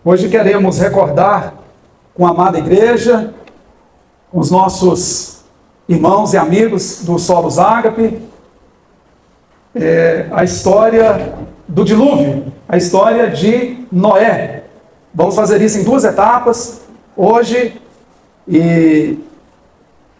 Hoje queremos recordar com a amada igreja, com os nossos irmãos e amigos do Solos Ágape, a história do dilúvio, a história de Noé. Vamos fazer isso em duas etapas, hoje e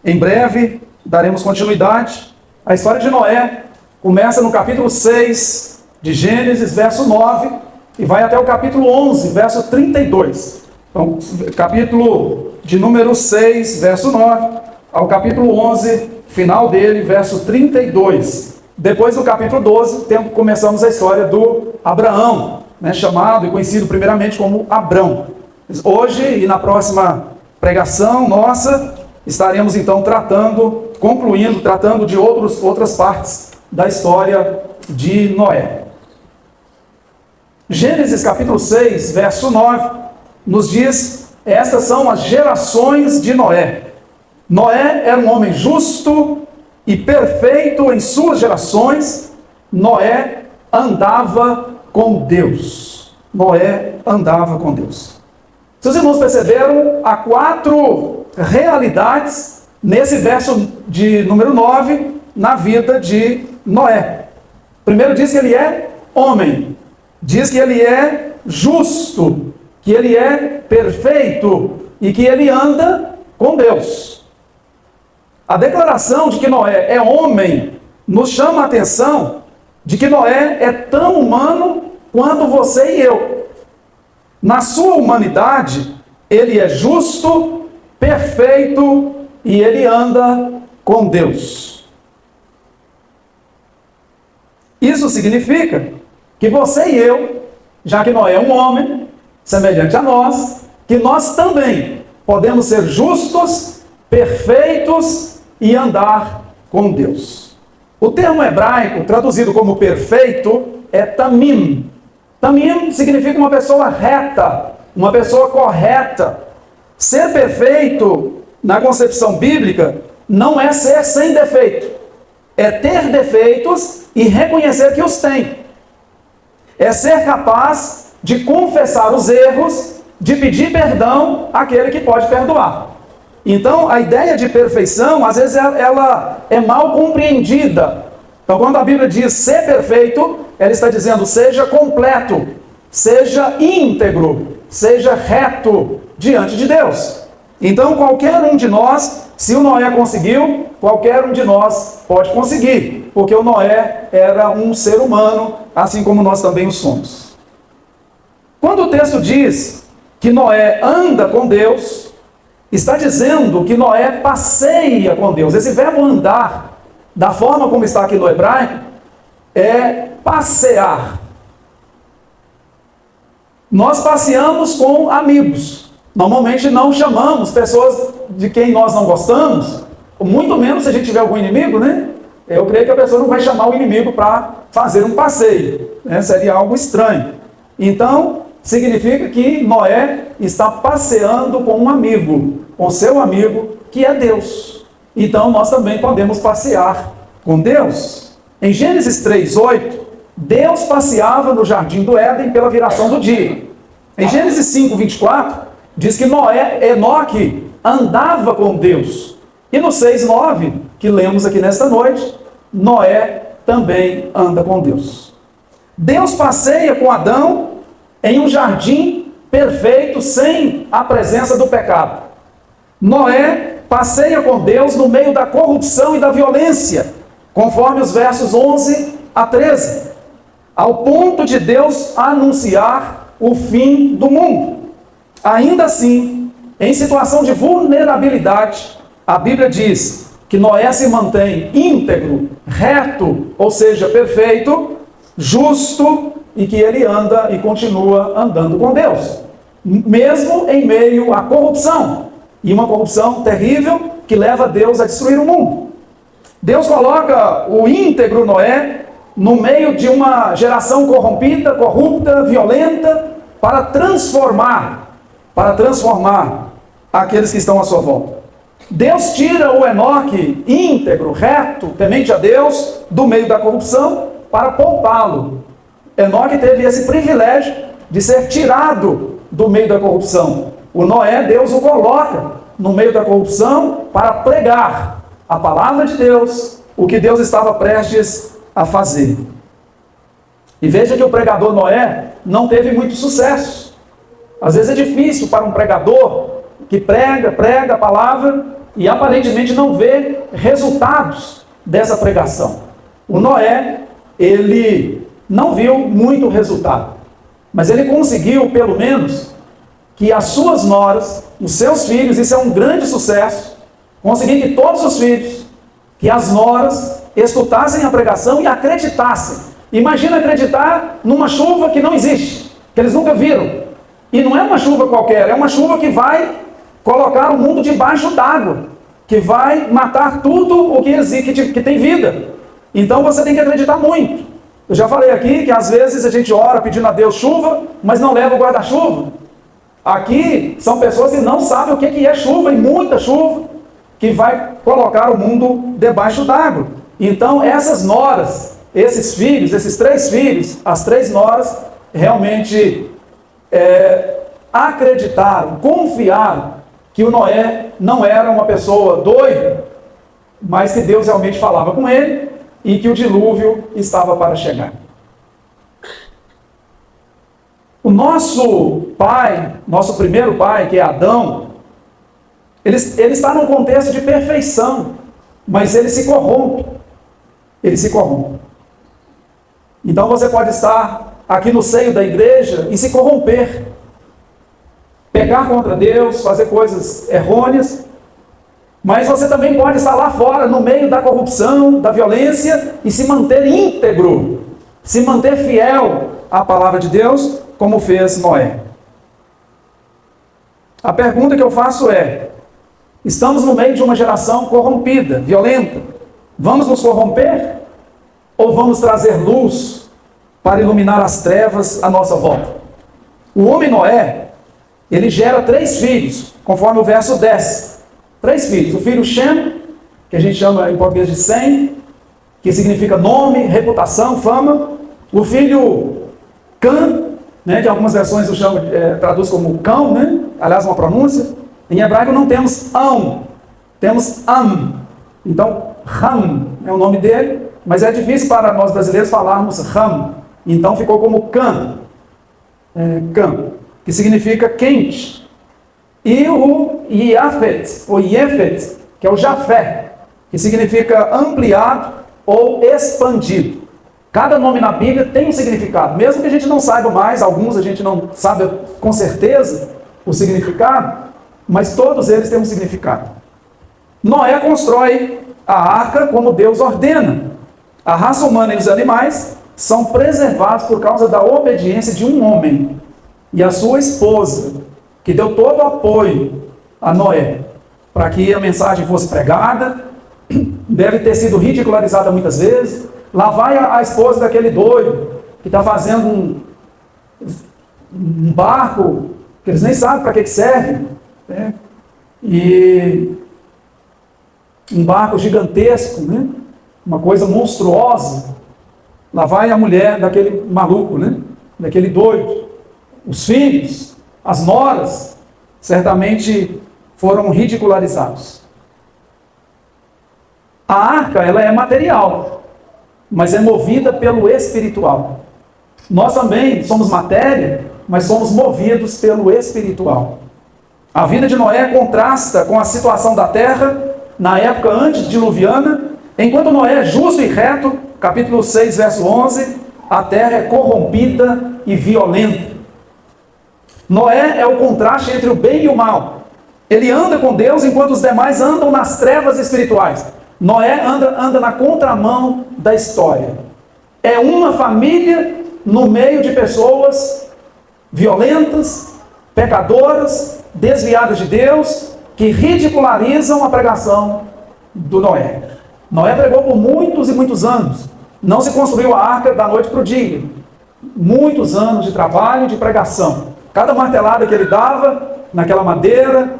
em breve daremos continuidade. A história de Noé começa no capítulo 6 de Gênesis, verso 9, e vai até o capítulo 11, verso 32. Então, capítulo de número 6, verso 9, ao capítulo 11, final dele, verso 32. Depois do capítulo 12, começamos a história do Abraão, chamado e conhecido primeiramente como Abrão. Hoje e na próxima pregação nossa, estaremos então tratando de outras partes da história de Noé. Gênesis capítulo 6, verso 9, nos diz: estas são as gerações de Noé. Noé era um homem justo e perfeito em suas gerações. Noé andava com Deus. Noé andava com Deus. Seus irmãos perceberam, há 4 realidades nesse verso de número 9, na vida de Noé. Primeiro diz que ele é homem, diz que ele é justo, que ele é perfeito e que ele anda com Deus. A declaração de que Noé é homem nos chama a atenção de que Noé é tão humano quanto você e eu. Na sua humanidade, ele é justo, perfeito e ele anda com Deus. Isso significa que você e eu, já que Noé é um homem, semelhante a nós, que nós também podemos ser justos, perfeitos e andar com Deus. O termo hebraico, traduzido como perfeito, é tamim. Tamim significa uma pessoa reta, uma pessoa correta. Ser perfeito, na concepção bíblica, não é ser sem defeito. É ter defeitos e reconhecer que os tem. É ser capaz de confessar os erros, de pedir perdão àquele que pode perdoar. Então, a ideia de perfeição, às vezes, ela é mal compreendida. Então, quando a Bíblia diz ser perfeito, ela está dizendo seja completo, seja íntegro, seja reto diante de Deus. Então, qualquer um de nós, se o Noé conseguiu, qualquer um de nós pode conseguir, porque o Noé era um ser humano, assim como nós também o somos. Quando o texto diz que Noé anda com Deus, está dizendo que Noé passeia com Deus. Esse verbo andar, da forma como está aqui no hebraico, é passear. Nós passeamos com amigos. Normalmente não chamamos pessoas de quem nós não gostamos, muito menos se a gente tiver algum inimigo, né? Eu creio que a pessoa não vai chamar o inimigo para fazer um passeio, né? Seria algo estranho. Então, significa que Noé está passeando com um amigo, com seu amigo, que é Deus. Então, nós também podemos passear com Deus. Em Gênesis 3:8, Deus passeava no jardim do Éden pela viração do dia. Em Gênesis 5:24, diz que Enoque andava com Deus. E no 6:9, que lemos aqui nesta noite, Noé também anda com Deus. Deus passeia com Adão em um jardim perfeito, sem a presença do pecado. Noé passeia com Deus no meio da corrupção e da violência, conforme os versos 11 a 13, ao ponto de Deus anunciar o fim do mundo. Ainda assim, em situação de vulnerabilidade, a Bíblia diz que Noé se mantém íntegro, reto, ou seja, perfeito, justo, e que ele anda e continua andando com Deus, mesmo em meio à corrupção, e uma corrupção terrível que leva Deus a destruir o mundo. Deus coloca o íntegro Noé no meio de uma geração corrompida, corrupta, violenta, para transformar aqueles que estão à sua volta. Deus tira o Enoque íntegro, reto, temente a Deus, do meio da corrupção, para poupá-lo. Enoque teve esse privilégio de ser tirado do meio da corrupção. O Noé, Deus o coloca no meio da corrupção para pregar a palavra de Deus, o que Deus estava prestes a fazer. E veja que o pregador Noé não teve muito sucesso. Às vezes é difícil para um pregador que prega a palavra e aparentemente não vê resultados dessa pregação. O Noé, ele não viu muito resultado, mas ele conseguiu, pelo menos, que as suas noras, os seus filhos, isso é um grande sucesso, conseguir que todos os filhos, que as noras escutassem a pregação e acreditassem. Imagina acreditar numa chuva que não existe, que eles nunca viram. E não é uma chuva qualquer, é uma chuva que vai colocar o mundo debaixo d'água, que vai matar tudo o que existe, que tem vida. Então você tem que acreditar muito. Eu já falei aqui que às vezes a gente ora pedindo a Deus chuva, mas não leva o guarda-chuva. Aqui são pessoas que não sabem o que é chuva, e muita chuva, que vai colocar o mundo debaixo d'água. Então essas noras, esses filhos, esses 3 filhos, as 3 noras, realmente acreditaram, confiaram que o Noé não era uma pessoa doida, mas que Deus realmente falava com ele e que o dilúvio estava para chegar. O nosso pai, nosso primeiro pai, que é Adão, ele está num contexto de perfeição, mas ele se corrompe. Ele se corrompe. Então você pode estar aqui no seio da igreja e se corromper, pecar contra Deus, fazer coisas errôneas, mas você também pode estar lá fora, no meio da corrupção, da violência, e se manter íntegro, se manter fiel à palavra de Deus, como fez Noé. A pergunta que eu faço é: estamos no meio de uma geração corrompida, violenta, vamos nos corromper? Ou vamos trazer luz para iluminar as trevas à nossa volta? O homem Noé, ele gera 3 filhos, conforme o verso 10. 3 filhos. O filho Shem, que a gente chama em português de Sem, que significa nome, reputação, fama. O filho Cã, né, que algumas versões traduz como cão, né? Aliás, uma pronúncia. Em hebraico não temos ão, temos am. Então, Ram é o nome dele, mas é difícil para nós brasileiros falarmos Ram. Então ficou como Cã, que significa quente. E o Yafet, ou Yefet, que é o Jafé, que significa ampliado ou expandido. Cada nome na Bíblia tem um significado, mesmo que a gente não saiba mais, alguns a gente não sabe com certeza o significado, mas todos eles têm um significado. Noé constrói a arca como Deus ordena. A raça humana e os animais são preservados por causa da obediência de um homem e a sua esposa, que deu todo o apoio a Noé para que a mensagem fosse pregada. Deve ter sido ridicularizada muitas vezes. Lá vai a esposa daquele doido que está fazendo um barco que eles nem sabem para que serve, né? E um barco gigantesco, né? Uma coisa monstruosa. Lá vai a mulher daquele maluco, né? Daquele doido. Os filhos, as noras, certamente foram ridicularizados. A arca, ela é material, mas é movida pelo espiritual. Nós também somos matéria, mas somos movidos pelo espiritual. A vida de Noé contrasta com a situação da terra na época antediluviana. Enquanto Noé é justo e reto, capítulo 6, verso 11, a terra é corrompida e violenta. Noé é o contraste entre o bem e o mal. Ele anda com Deus enquanto os demais andam nas trevas espirituais. Noé anda na contramão da história. É uma família no meio de pessoas violentas, pecadoras, desviadas de Deus, que ridicularizam a pregação do Noé. Noé pregou por muitos e muitos anos. Não se construiu a arca da noite para o dia. Muitos anos de trabalho e de pregação. Cada martelada que ele dava naquela madeira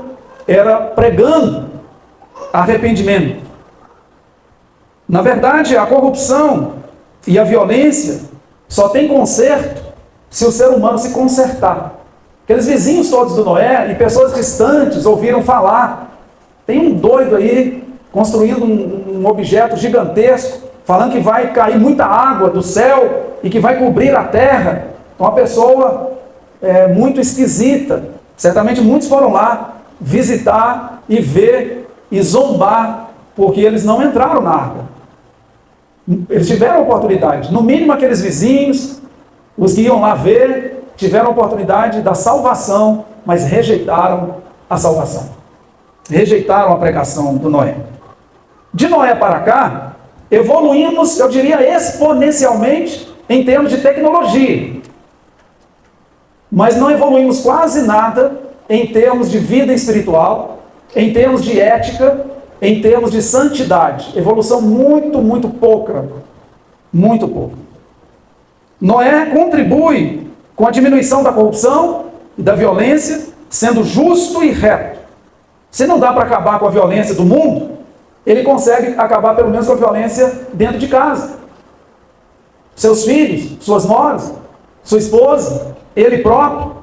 era pregando arrependimento. Na verdade, a corrupção e a violência só tem conserto se o ser humano se consertar. Aqueles vizinhos todos do Noé e pessoas distantes ouviram falar. Tem um doido aí construindo um objeto gigantesco, falando que vai cair muita água do céu e que vai cobrir a terra. Uma pessoa muito esquisita. Certamente muitos foram lá visitar e ver e zombar, porque eles não entraram na arca. Eles tiveram oportunidade. No mínimo aqueles vizinhos, os que iam lá ver, tiveram a oportunidade da salvação, mas rejeitaram a salvação. Rejeitaram a pregação do Noé. De Noé para cá, evoluímos, eu diria, exponencialmente em termos de tecnologia. Mas não evoluímos quase nada em termos de vida espiritual, em termos de ética, em termos de santidade. Evolução muito, muito pouca. Muito pouca. Noé contribui com a diminuição da corrupção e da violência, sendo justo e reto. Se não dá para acabar com a violência do mundo, ele consegue acabar pelo menos com a violência dentro de casa. Seus filhos, suas noras, sua esposa, ele próprio,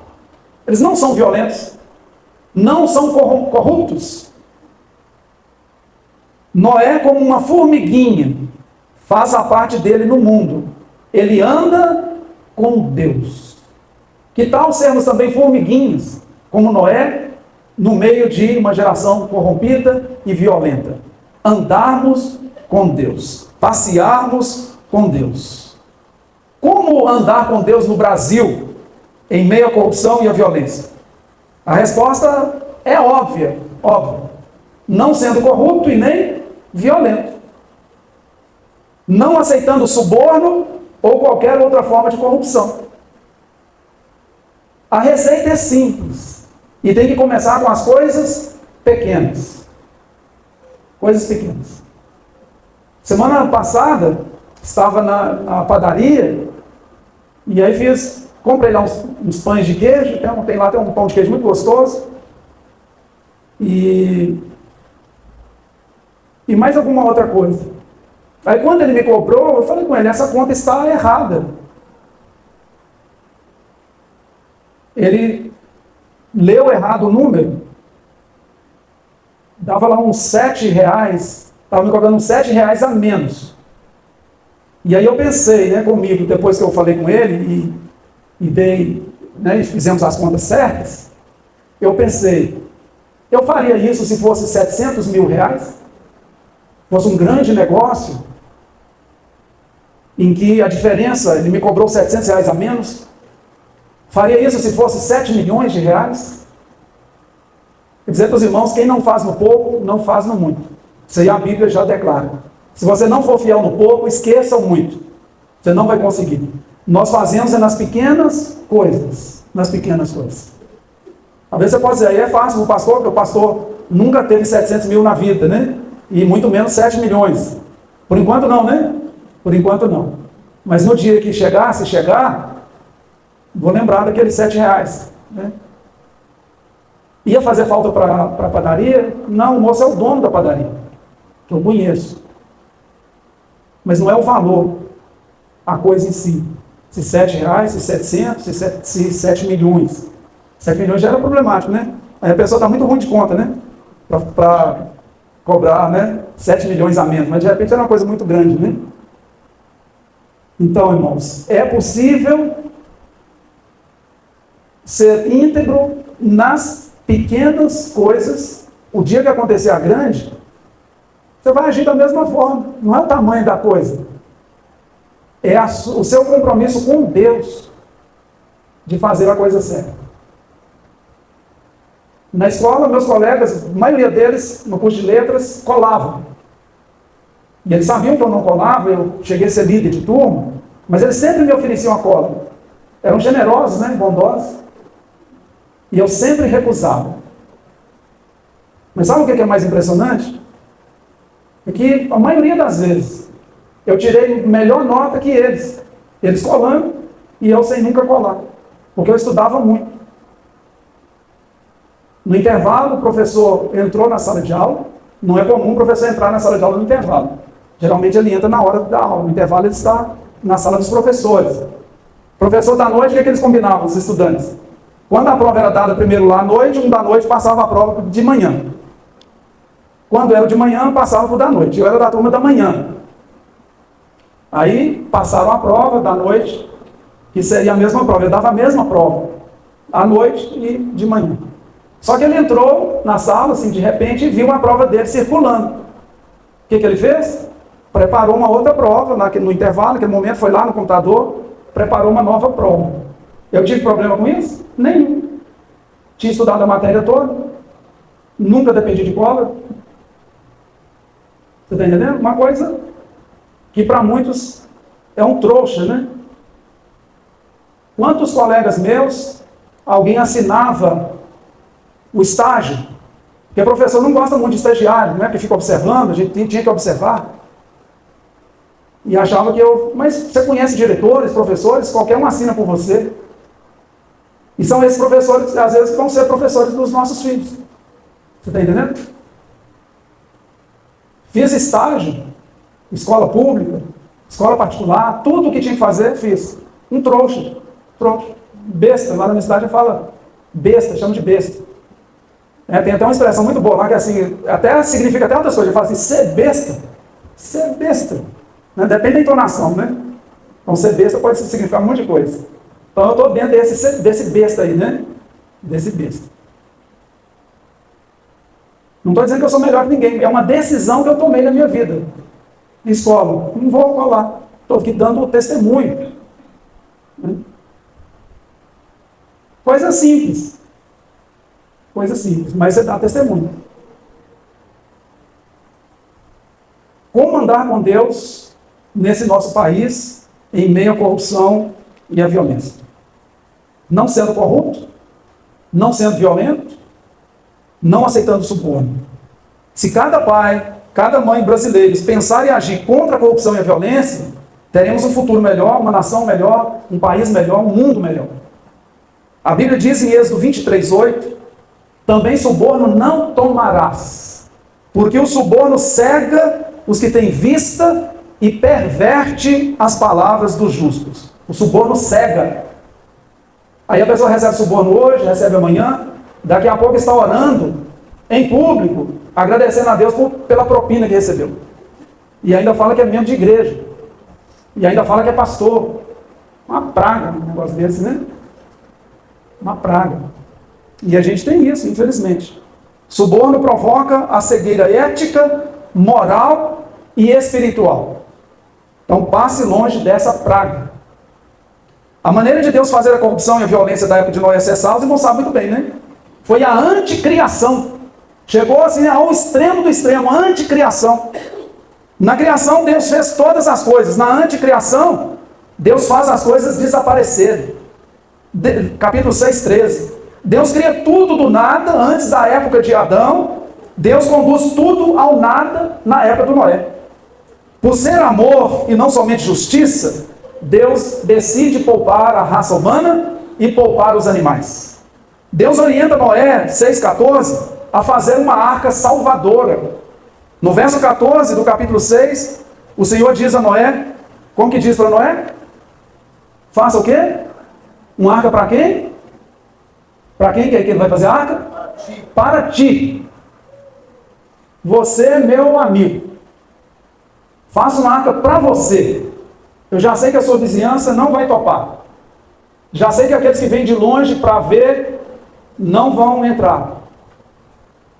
eles não são violentos, não são corruptos. Noé, como uma formiguinha, faz a parte dele no mundo. Ele anda com Deus. Que tal sermos também formiguinhas, como Noé, no meio de uma geração corrompida e violenta? Andarmos com Deus, passearmos com Deus. Como andar com Deus no Brasil, em meio à corrupção e à violência? A resposta é óbvia, óbvia. Não sendo corrupto e nem violento. Não aceitando suborno ou qualquer outra forma de corrupção. A receita é simples. E tem que começar com as coisas pequenas. Coisas pequenas. Semana passada, estava na padaria, e aí comprei lá uns pães de queijo, tem lá um pão de queijo muito gostoso, e mais alguma outra coisa. Aí quando ele me cobrou, eu falei com ele, essa conta está errada. Ele leu errado o número, dava lá uns R$7, estava me cobrando uns R$7 a menos. E aí eu pensei, comigo, depois que eu falei com ele e fizemos as contas certas, eu pensei, eu faria isso se fosse R$700 mil, fosse um grande negócio, em que a diferença, ele me cobrou R$700 a menos, faria isso se fosse R$7 milhões? Quer dizer para os irmãos, quem não faz no pouco, não faz no muito. Isso aí a Bíblia já declara. Se você não for fiel no pouco, esqueça o muito. Você não vai conseguir. Nós fazemos nas pequenas coisas. Nas pequenas coisas. Talvez você possa dizer, aí é fácil o pastor, porque o pastor nunca teve 700 mil na vida, E muito menos 7 milhões. Por enquanto não, Por enquanto não. Mas no dia que se chegar, vou lembrar daqueles R$7, Ia fazer falta para a padaria? Não, o moço é o dono da padaria, que eu conheço. Mas não é o valor, a coisa em si. Se R$7, se 700, se 7 milhões. 7 milhões já era problemático, Aí a pessoa está muito ruim de conta, Para cobrar, 7 milhões a menos. Mas de repente era uma coisa muito grande, Então, irmãos, é possível ser íntegro nas pequenas coisas. O dia que acontecer a grande, você vai agir da mesma forma. Não é o tamanho da coisa. É o seu compromisso com Deus de fazer a coisa certa. Na escola, meus colegas, a maioria deles, no curso de letras, colavam. E eles sabiam que eu não colava, eu cheguei a ser líder de turma, mas eles sempre me ofereciam a cola. Eram generosos, bondosos. E eu sempre recusava. Mas sabe o que é mais impressionante? É que a maioria das vezes eu tirei melhor nota que eles. Eles colando e eu sem nunca colar. Porque eu estudava muito. No intervalo, o professor entrou na sala de aula. Não é comum o professor entrar na sala de aula no intervalo. Geralmente ele entra na hora da aula. No intervalo ele está na sala dos professores. O Professor da noite, o que eles combinavam, os estudantes? Quando a prova era dada primeiro lá à noite, um da noite passava a prova de manhã. Quando era de manhã, passava para o da noite. Eu era da turma da manhã. Aí passaram a prova da noite, que seria a mesma prova. Ele dava a mesma prova, à noite e de manhã. Só que ele entrou na sala, assim, de repente, e viu a prova dele circulando. O que ele fez? Preparou uma outra prova, no intervalo, naquele momento, foi lá no computador, preparou uma nova prova. Eu tive problema com isso? Nenhum. Tinha estudado a matéria toda, nunca dependi de cola. Você está entendendo? Uma coisa que para muitos é um trouxa, né? Quantos colegas meus, alguém assinava o estágio, porque o professor não gosta muito de estagiário, não é que fica observando, a gente tinha que observar. E achava que mas você conhece diretores, professores, qualquer um assina por você. E são esses professores, às vezes, que vão ser professores dos nossos filhos. Você está entendendo? Fiz estágio, escola pública, escola particular, tudo o que tinha que fazer, fiz. Um trouxa, besta, lá na minha cidade fala besta, chama de besta. Tem até uma expressão muito boa lá, que assim, até significa até outras coisas. Ele fala assim, ser besta. Né? Depende da entonação, né? Então, ser besta pode significar um monte de coisa. Então, eu estou dentro desse besta aí, né? Desse besta. Não estou dizendo que eu sou melhor que ninguém, é uma decisão que eu tomei na minha vida. Escola, não vou falar. Estou aqui dando testemunho. Coisa simples. Mas você dá testemunho. Como andar com Deus nesse nosso país, em meio à corrupção e à violência? Não sendo corrupto, não sendo violento, não aceitando suborno. Se cada pai, cada mãe brasileiros pensar e agir contra a corrupção e a violência, teremos um futuro melhor, uma nação melhor, um país melhor, um mundo melhor. A Bíblia diz em Êxodo 23:8, também suborno não tomarás, porque o suborno cega os que têm vista e perverte as palavras dos justos. O suborno cega. Aí a pessoa recebe suborno hoje, recebe amanhã, daqui a pouco está orando em público, agradecendo a Deus pela propina que recebeu. E ainda fala que é membro de igreja. E ainda fala que é pastor. Uma praga um negócio desse, né? Uma praga. E a gente tem isso, infelizmente. Suborno provoca a cegueira ética, moral e espiritual. Então passe longe dessa praga. A maneira de Deus fazer a corrupção e a violência da época de Noé cessar, os irmãos sabem muito bem, né? Foi a anticriação. Chegou assim ao extremo do extremo, a anticriação. Na criação Deus fez todas as coisas. Na anticriação, Deus faz as coisas desaparecerem. Capítulo 6:13. Deus cria tudo do nada, antes da época de Adão. Deus conduz tudo ao nada na época do Noé. Por ser amor e não somente justiça, Deus decide poupar a raça humana e poupar os animais. Deus orienta Noé, 6:14, a fazer uma arca salvadora. No verso 14 do capítulo 6, o Senhor diz a Noé, como que diz para Noé? Faça o quê? Uma arca para quem? Para quem que ele vai fazer a arca? Para ti. Você é meu amigo. Faça uma arca para você. Eu já sei que a sua vizinhança não vai topar. Já sei que aqueles que vêm de longe para ver não vão entrar.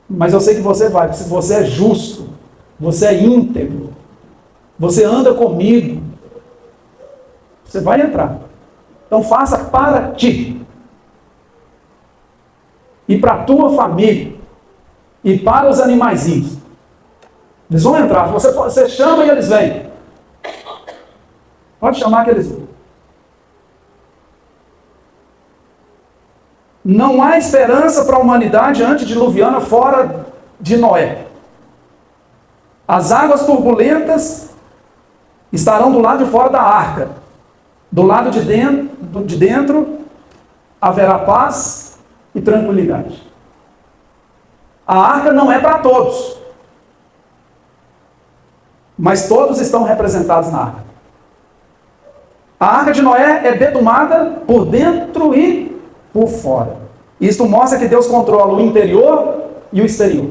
Mas eu sei que você vai, porque você é justo, você é íntegro, você anda comigo. Você vai entrar. Então faça para ti. E para a tua família. E para os animaizinhos. Eles vão entrar. Você chama e eles vêm. Pode chamar que eles vêm. Não há esperança para a humanidade antediluviana fora de Noé. As águas turbulentas estarão do lado de fora da arca. Do lado de dentro haverá paz e tranquilidade. A arca não é para todos, mas todos estão representados na arca. A arca de Noé é betumada por dentro e por fora. Isto mostra que Deus controla o interior e o exterior.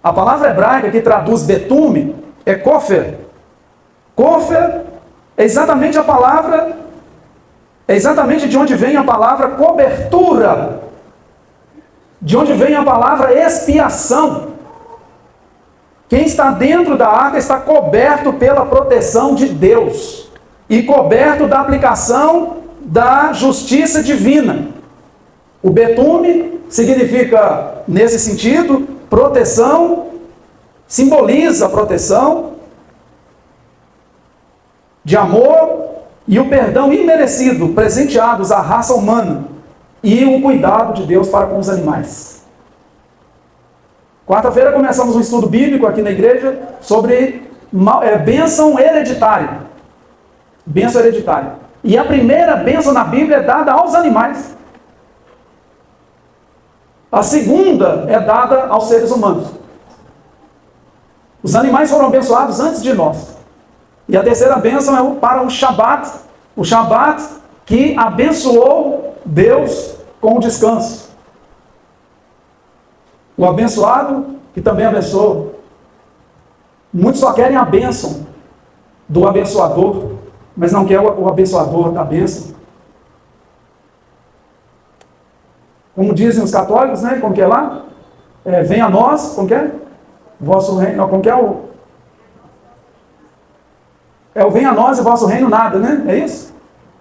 A palavra hebraica que traduz betume é kofer. Kofer é exatamente a palavra, é exatamente de onde vem a palavra cobertura, de onde vem a palavra expiação. Quem está dentro da arca está coberto pela proteção de Deus e coberto da aplicação da justiça divina. O betume significa, nesse sentido, proteção, simboliza a proteção de amor e o perdão imerecido presenteados à raça humana e o cuidado de Deus para com os animais. Quarta-feira começamos um estudo bíblico aqui na igreja sobre bênção hereditária. Bênção hereditária. E a primeira bênção na Bíblia é dada aos animais. A segunda é dada aos seres humanos. Os animais foram abençoados antes de nós. E a terceira bênção é para o Shabat. O Shabat que abençoou Deus com o descanso. O abençoado que também abençoou. Muitos só querem a bênção do abençoador, mas não quer o abençoador da bênção. Como dizem os católicos, né? Como que é lá? Venha a nós, como que é? Vosso reino, não, como que é o venha a nós e vosso reino nada, né? É isso?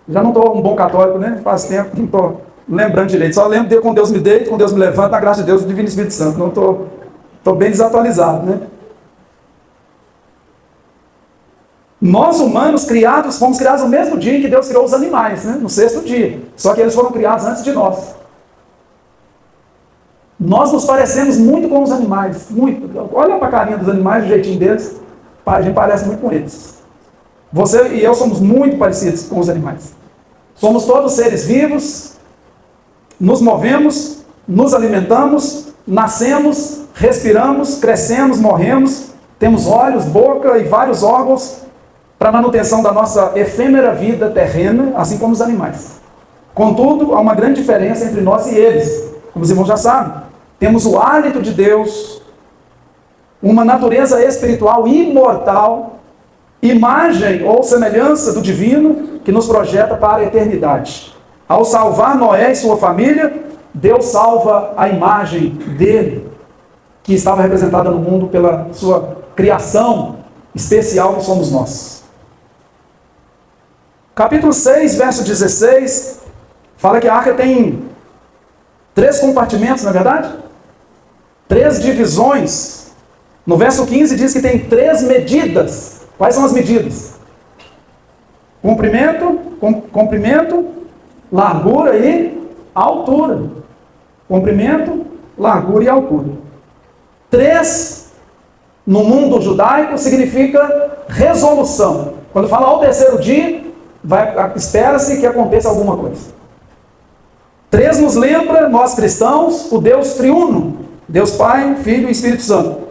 Já não estou um bom católico, né? Faz tempo que não estou lembrando direito. Só lembro de com Deus me deita, com Deus me levanta, na graça de Deus, o Divino Espírito Santo. Não estou bem desatualizado, né? Nós humanos fomos criados no mesmo dia em que Deus criou os animais, né? No sexto dia. Só que eles foram criados antes de nós. Nós nos parecemos muito com os animais, muito. Olha para a carinha dos animais, o jeitinho deles, a gente parece muito com eles. Você e eu somos muito parecidos com os animais. Somos todos seres vivos, nos movemos, nos alimentamos, nascemos, respiramos, crescemos, morremos, temos olhos, boca e vários órgãos para a manutenção da nossa efêmera vida terrena, assim como os animais. Contudo, há uma grande diferença entre nós e eles. Como os irmãos já sabem, temos o hálito de Deus, uma natureza espiritual imortal, imagem ou semelhança do divino que nos projeta para a eternidade. Ao salvar Noé e sua família, Deus salva a imagem dele, que estava representada no mundo pela sua criação especial que somos nós. Capítulo 6, verso 16, fala que a arca tem 3 compartimentos, não é verdade? 3 divisões. No verso 15 diz que tem 3 medidas. Quais são as medidas? Comprimento, largura e altura. Comprimento, largura e altura. 3, no mundo judaico, significa resolução. Quando fala ao terceiro dia, espera-se que aconteça alguma coisa. 3 nos lembra, nós cristãos, o Deus triuno, Deus Pai, Filho e Espírito Santo.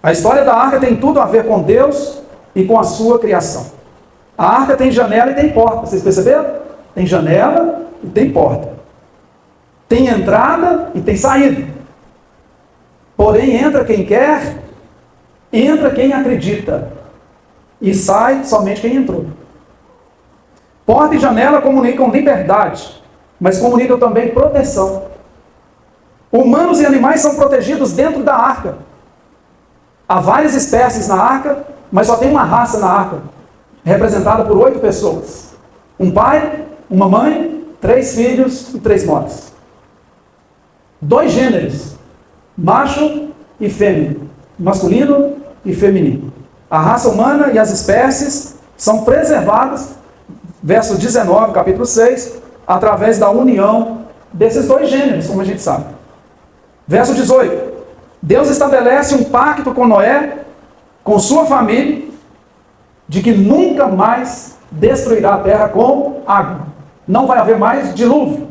A história da arca tem tudo a ver com Deus e com a sua criação. A arca tem janela e tem porta, vocês perceberam? Tem janela e tem porta. Tem entrada e tem saída. Porém, entra quem quer, entra quem acredita. E sai somente quem entrou. Porta e janela comunicam liberdade, mas comunicam também proteção. Humanos e animais são protegidos dentro da arca. Há várias espécies na arca, mas só tem uma raça na arca, representada por 8 pessoas. Um pai, uma mãe, 3 filhos e 3 moras. 2 gêneros, macho e fêmea, masculino e feminino. A raça humana e as espécies são preservadas, verso 19, capítulo 6, através da união desses 2 gêneros, como a gente sabe. Verso 18. Deus estabelece um pacto com Noé, com sua família, de que nunca mais destruirá a terra com água. Não vai haver mais dilúvio.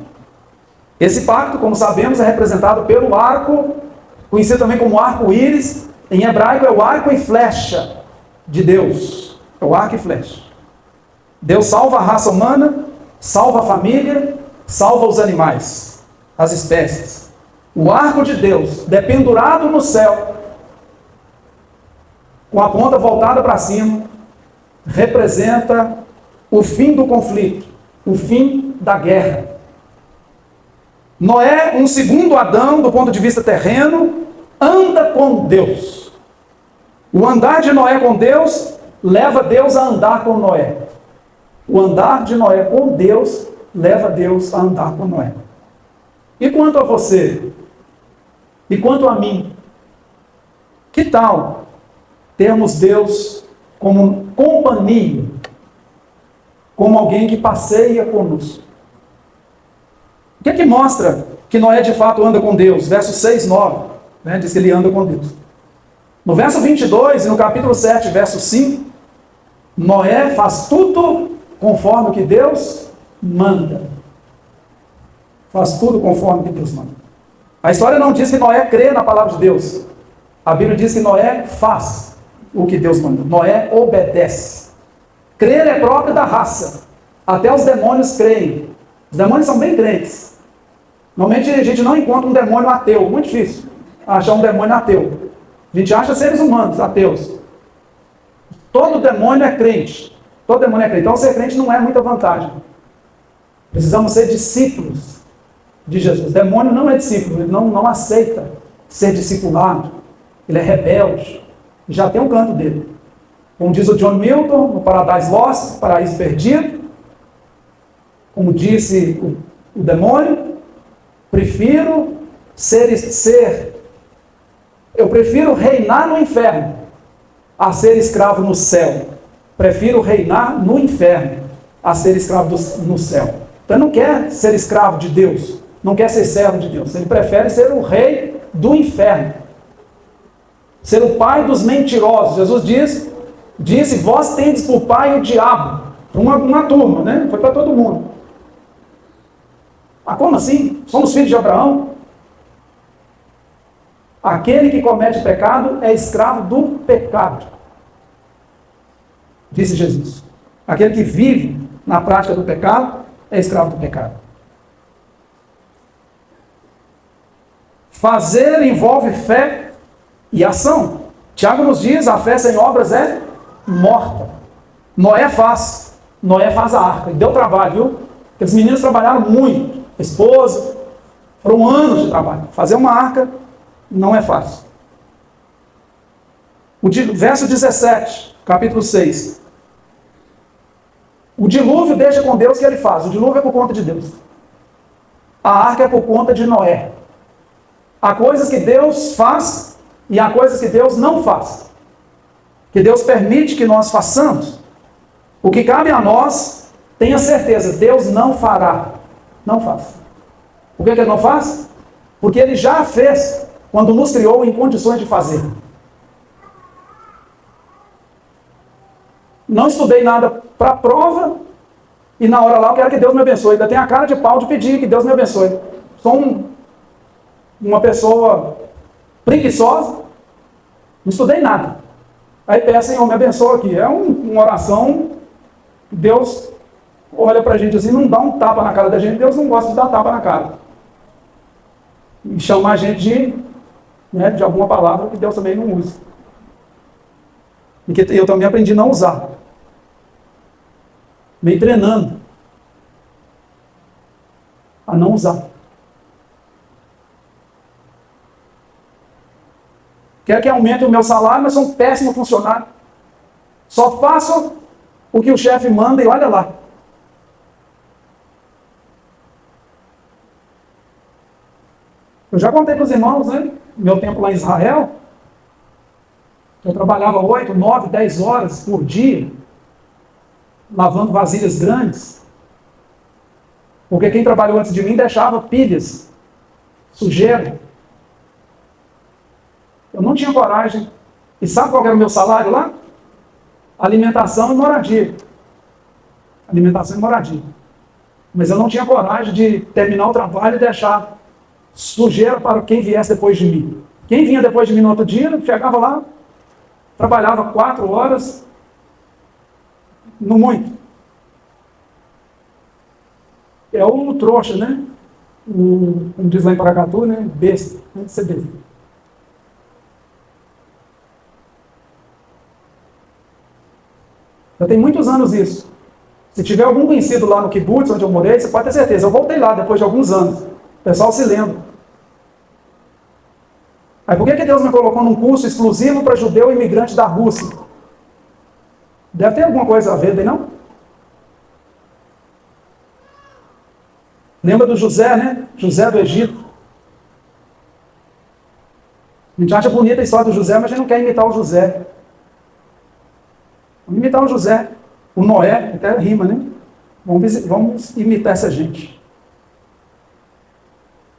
Esse pacto, como sabemos, é representado pelo arco, conhecido também como arco-íris. Em hebraico é o arco e flecha de Deus. É o arco e flecha. Deus salva a raça humana, salva a família, salva os animais, as espécies. O arco de Deus, dependurado no céu, com a ponta voltada para cima, representa o fim do conflito, o fim da guerra. Noé, um segundo Adão, do ponto de vista terreno, anda com Deus. O andar de Noé com Deus leva Deus a andar com Noé. O andar de Noé com Deus leva Deus a andar com Noé. E quanto a você? E quanto a mim? Que tal termos Deus como companhia, como alguém que passeia conosco? O que é que mostra que Noé de fato anda com Deus? Verso 6, 9, diz que ele anda com Deus. No verso 22 e no capítulo 7, verso 5, Noé faz tudo conforme o que Deus manda. Faz tudo conforme o que Deus manda. A história não diz que Noé crê na palavra de Deus. A Bíblia diz que Noé faz o que Deus manda. Noé obedece. Crer é próprio da raça. Até os demônios creem. Os demônios são bem crentes. Normalmente a gente não encontra um demônio ateu. Muito difícil achar um demônio ateu. A gente acha seres humanos ateus. Todo demônio é crente. Todo demônio é crente. Então ser crente não é muita vantagem. Precisamos ser discípulos de Jesus. O demônio não é discípulo. Ele não aceita ser discipulado. Ele é rebelde. Já tem um canto dele. Como diz o John Milton, no Paradise Lost, Paraíso Perdido. Como disse o demônio, eu prefiro reinar no inferno a ser escravo no céu. Prefiro reinar no inferno a ser escravo no céu. Então ele não quer ser escravo de Deus, não quer ser servo de Deus. Ele prefere ser o rei do inferno, ser o pai dos mentirosos. Jesus disse, vós tendes por pai o diabo. Uma turma, né? Foi para todo mundo. Mas como assim? Somos filhos de Abraão? Aquele que comete pecado é escravo do pecado, disse Jesus. Aquele que vive na prática do pecado é escravo do pecado. Fazer envolve fé e ação. Tiago nos diz, a fé sem obras é morta. Noé faz a arca, e deu trabalho, viu? Aqueles meninos trabalharam muito, esposa, foram anos de trabalho. Fazer uma arca não é fácil. O verso 17, capítulo 6. O dilúvio deixa com Deus que ele faz. O dilúvio é por conta de Deus. A arca é por conta de Noé. Há coisas que Deus faz e há coisas que Deus não faz. Que Deus permite que nós façamos. O que cabe a nós, tenha certeza, Deus não fará. Não faz. Por que ele não faz? Porque ele já fez quando nos criou em condições de fazer. Não estudei nada para a prova e na hora lá eu quero que Deus me abençoe. Ainda tenho a cara de pau de pedir que Deus me abençoe. Sou uma pessoa preguiçosa, não estudei nada. Aí peço, Senhor, me abençoa aqui. É uma oração, Deus olha para a gente assim, não dá um tapa na cara da gente. Deus não gosta de dar tapa na cara. E chamar a gente de alguma palavra que Deus também não usa. E que eu também aprendi a não usar. Meio treinando a não usar. Quero que aumente o meu salário, mas sou um péssimo funcionário. Só faço o que o chefe manda e olha lá. Eu já contei para os irmãos, meu tempo lá em Israel, eu trabalhava 8, 9, 10 horas por dia, lavando vasilhas grandes, porque quem trabalhou antes de mim deixava pilhas, sujeira. Eu não tinha coragem. E sabe qual era o meu salário lá? Alimentação e moradia. Alimentação e moradia. Mas eu não tinha coragem de terminar o trabalho e deixar sujeira para quem viesse depois de mim. Quem vinha depois de mim no outro dia, chegava lá, trabalhava 4 horas, no muito. é o trouxa, né? Como diz lá em Paracatu, né? Besta, né? Ser besta. Já tem muitos anos isso. Se tiver algum conhecido lá no kibbutz, onde eu morei, você pode ter certeza. Eu voltei lá depois de alguns anos. O pessoal se lembra. Aí por que Deus me colocou num curso exclusivo para judeu imigrante da Rússia? Deve ter alguma coisa a ver, daí não? Lembra do José, né? José do Egito. A gente acha bonita a história do José, mas a gente não quer imitar o José. Vamos imitar o José. O Noé, até rima, né? Vamos imitar essa gente.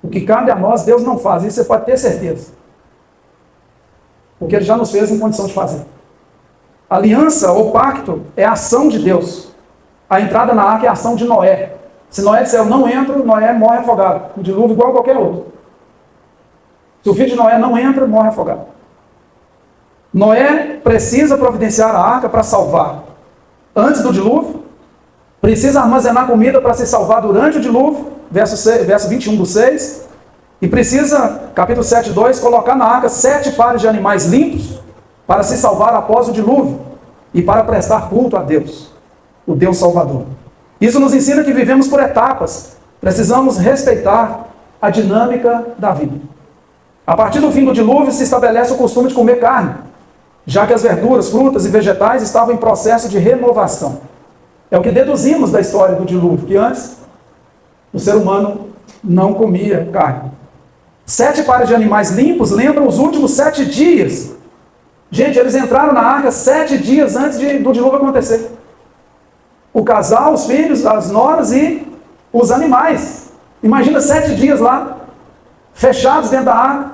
O que cabe a nós, Deus não faz. Isso você pode ter certeza. Porque Ele já nos fez em condição de fazer. Aliança ou pacto é a ação de Deus. A entrada na arca é a ação de Noé. Se Noé disser, eu não entro, Noé morre afogado. O dilúvio igual a qualquer outro. Se o filho de Noé não entra, morre afogado. Noé precisa providenciar a arca para salvar antes do dilúvio, precisa armazenar comida para se salvar durante o dilúvio, verso 21 do 6, e precisa, capítulo 7:2, colocar na arca 7 pares de animais limpos para se salvar após o dilúvio e para prestar culto a Deus, o Deus Salvador. Isso nos ensina que vivemos por etapas, precisamos respeitar a dinâmica da vida. A partir do fim do dilúvio se estabelece o costume de comer carne, já que as verduras, frutas e vegetais estavam em processo de renovação. É o que deduzimos da história do dilúvio, que antes o ser humano não comia carne. 7 pares de animais limpos lembram os últimos 7 dias. Gente, eles entraram na arca 7 dias antes do dilúvio acontecer. O casal, os filhos, as noras e os animais. Imagina 7 dias lá, fechados dentro da arca,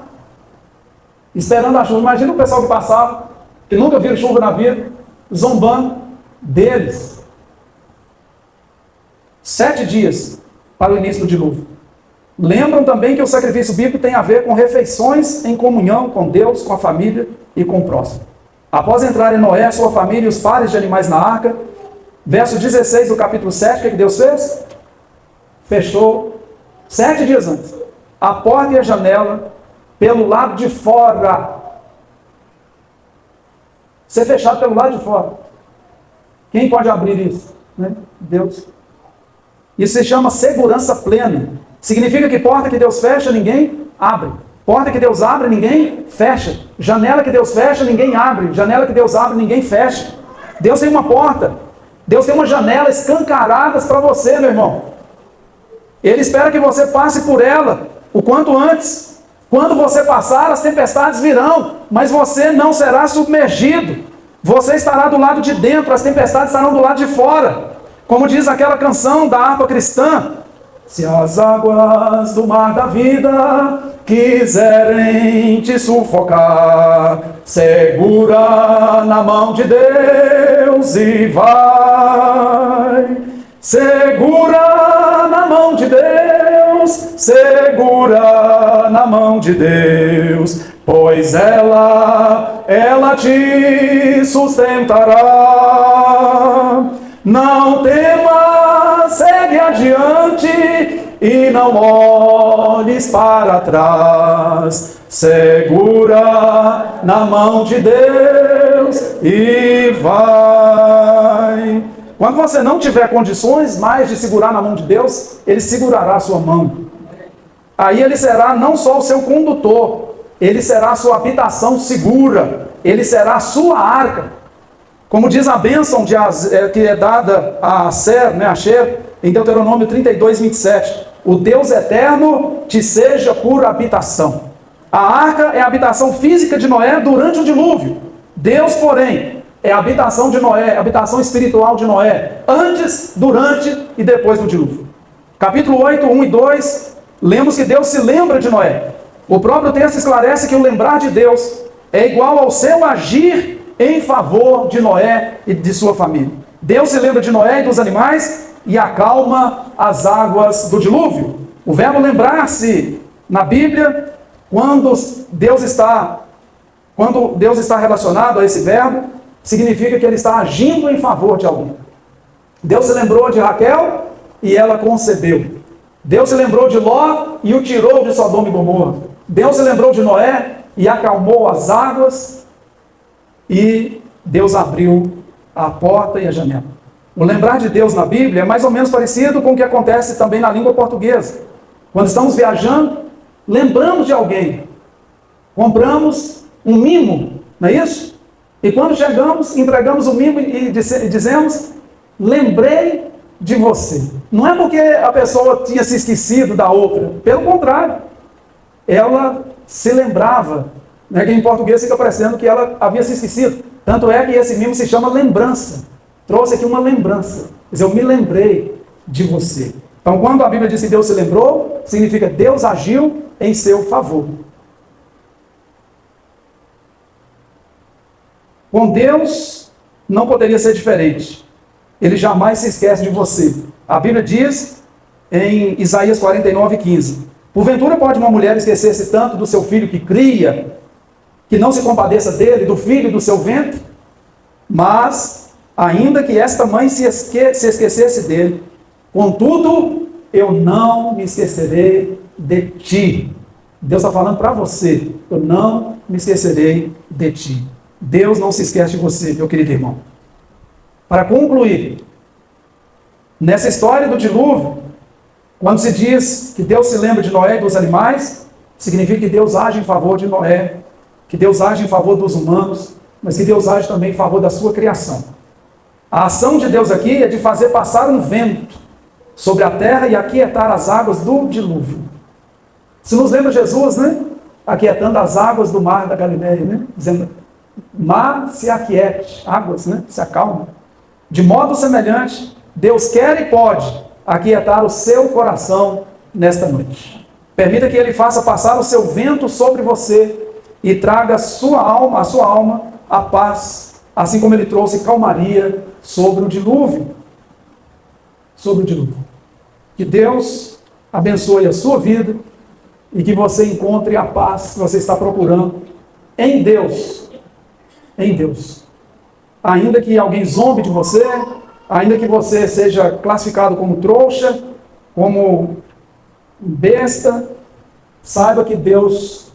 esperando a chuva. Imagina o pessoal que passava, que nunca viram chuva na vida, zombando deles. 7 dias para o início do dilúvio. Lembram também que o sacrifício bíblico tem a ver com refeições em comunhão com Deus, com a família e com o próximo. Após entrarem Noé, sua família e os pares de animais na arca, verso 16 do capítulo 7, o que Deus fez? Fechou 7 dias antes a porta e a janela pelo lado de fora. Ser fechado pelo lado de fora. Quem pode abrir isso? Né? Deus. Isso se chama segurança plena. Significa que porta que Deus fecha, ninguém abre. Porta que Deus abre, ninguém fecha. Janela que Deus fecha, ninguém abre. Janela que Deus abre, ninguém fecha. Deus tem uma porta. Deus tem uma janela escancaradas para você, meu irmão. Ele espera que você passe por ela o quanto antes. Quando você passar, as tempestades virão, mas você não será submergido. Você estará do lado de dentro, as tempestades estarão do lado de fora. Como diz aquela canção da harpa cristã: se as águas do mar da vida quiserem te sufocar, segura na mão de Deus e vai. Segura na mão de Deus, segura na mão de Deus, pois ela te sustentará. Não temas, segue adiante e não olhes para trás. Segura na mão de Deus e vai. Quando você não tiver condições mais de segurar na mão de Deus, Ele segurará a sua mão. Aí Ele será não só o seu condutor, Ele será a sua habitação segura, Ele será a sua arca. Como diz a bênção que é dada a Asher, né, em Deuteronômio 32:27. O Deus eterno te seja por habitação. A arca é a habitação física de Noé durante o dilúvio. Deus, porém, é a habitação de Noé, a habitação espiritual de Noé, antes, durante e depois do dilúvio. Capítulo 8, 1 e 2, lemos que Deus se lembra de Noé. O próprio texto esclarece que o lembrar de Deus é igual ao seu agir em favor de Noé e de sua família. Deus se lembra de Noé e dos animais e acalma as águas do dilúvio. O verbo lembrar-se na Bíblia, quando Deus está relacionado a esse verbo, significa que ele está agindo em favor de alguém. Deus se lembrou de Raquel e ela concebeu. Deus se lembrou de Ló e o tirou de Sodoma e Gomorra. Deus se lembrou de Noé e acalmou as águas, e Deus abriu a porta e a janela. O lembrar de Deus na Bíblia é mais ou menos parecido com o que acontece também na língua portuguesa. Quando estamos viajando, lembramos de alguém, compramos um mimo, não é isso? E quando chegamos, entregamos o mimo e dizemos: lembrei de você. Não é porque a pessoa tinha se esquecido da outra, pelo contrário, ela se lembrava, né, que em português fica parecendo que ela havia se esquecido. Tanto é que esse mimo se chama lembrança. Trouxe aqui uma lembrança. Quer dizer, eu me lembrei de você. Então, quando a Bíblia diz que Deus se lembrou, significa Deus agiu em seu favor. Com Deus não poderia ser diferente. Ele jamais se esquece de você. A Bíblia diz em Isaías 49:15: porventura pode uma mulher esquecer-se tanto do seu filho que cria, que não se compadeça dele, do filho do seu ventre? Mas, ainda que esta mãe se esquecesse dele, contudo, eu não me esquecerei de ti. Deus está falando para você: eu não me esquecerei de ti. Deus não se esquece de você, meu querido irmão. Para concluir, nessa história do dilúvio, quando se diz que Deus se lembra de Noé e dos animais, significa que Deus age em favor de Noé, que Deus age em favor dos humanos, mas que Deus age também em favor da sua criação. A ação de Deus aqui é de fazer passar um vento sobre a terra e aquietar as águas do dilúvio. Se nos lembra Jesus, né? Aquietando as águas do mar da Galileia, né? Dizendo: mar se aquiete, águas, né? Se acalma. De modo semelhante, Deus quer e pode aquietar o seu coração nesta noite. Permita que Ele faça passar o seu vento sobre você e traga a sua alma, a paz, assim como Ele trouxe calmaria sobre o dilúvio. Sobre o dilúvio. Que Deus abençoe a sua vida e que você encontre a paz que você está procurando em Deus. Em Deus. Ainda que alguém zombe de você, ainda que você seja classificado como trouxa, como besta, saiba que Deus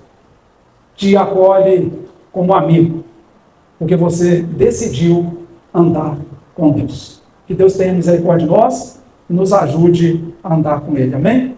te acolhe como amigo, porque você decidiu andar com Deus. Que Deus tenha misericórdia de nós e nos ajude a andar com Ele. Amém?